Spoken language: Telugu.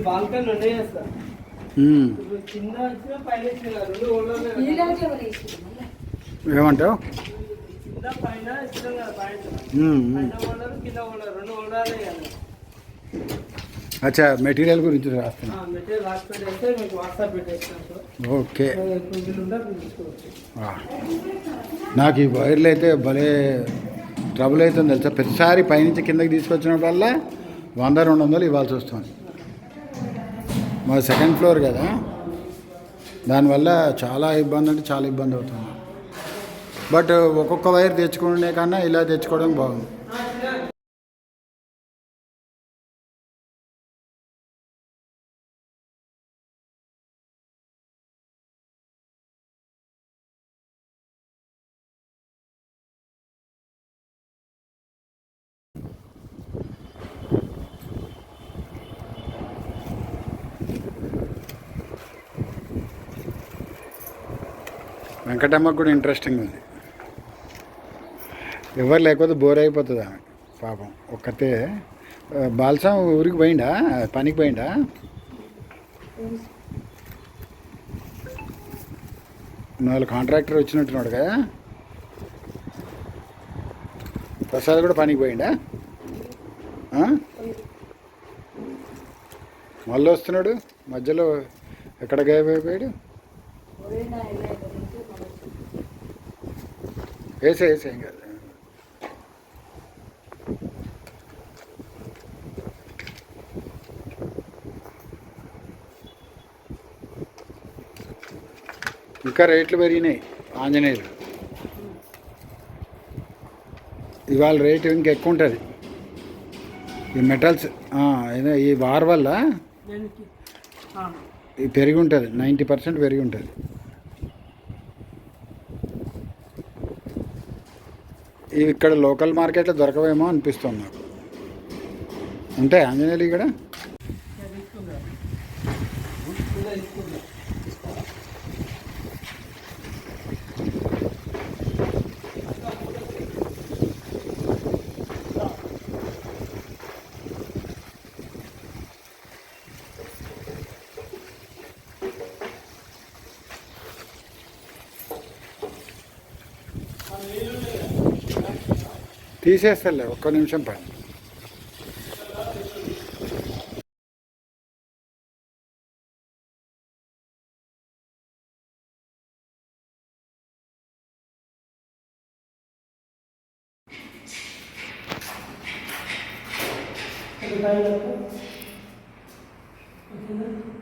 బాల్కనీ ఉండే సార్ కింద వచ్చిన పైన ఏమంటావు? కింద పైన ఇష్టం కదా, పైన ఓనర్ కింద ఓనర్ 2 ఓనర్లే కదా. అచ్చా, మెటీరియల్ గురించి రాస్తున్నా. మెటీరియల్ రాసి పెట్టేస్తే మీకు వాట్సాప్ పెట్టేస్తాను సార్. ఓకే, తీసుకోవచ్చు. నాకు ఈ వైర్లు అయితే భలే ట్రబుల్ అవుతుంది తెలుసా. ప్రతిసారి పైనుంచి కిందకి తీసుకొచ్చినప్పుడల్లా 100-200 ఇవ్వాల్సి వస్తుంది. మా సెకండ్ ఫ్లోర్ కదా, దానివల్ల చాలా ఇబ్బంది అంటే చాలా ఇబ్బంది అవుతుంది. బట్ ఒక్కొక్క వైర్ తెచ్చుకునే కన్నా ఇలా తెచ్చుకోవడం బాగుంది. వెంకటమ్మకు కూడా ఇంట్రెస్టింగ్ ఉంది. ఎవరు లేకపోతే బోర్ అయిపోతుంది ఆమె పాపం. ఒక్కతే బాల్సం ఊరికి పోయిండా, పనికి పోయిండా? నాలుగు కాంట్రాక్టర్ వచ్చినట్టున్నాడు కదా. ప్రసాద్ కూడా పనికి పోయిండా? మళ్ళీ వస్తున్నాడు, మధ్యలో ఎక్కడ గాయపోయాడు? వేసేం కాదు. ఇంకా రేట్లు పెరిగినాయి ఆంజనేయులు. ఇవాళ రేటు ఇంకెక్కువ ఉంటుంది. ఈ మెటల్స్ ఈ వార్ వల్ల పెరిగి ఉంటుంది, 90% పెరిగి ఉంటుంది. ఇవి ఇక్కడ లోకల్ మార్కెట్లో దొరకవేమో అనిపిస్తుంది నాకు. అంటే ఆంజనేయులు ఇక్కడ తీసేస్తలే, ఒక్క నిమిషం పని. Okay.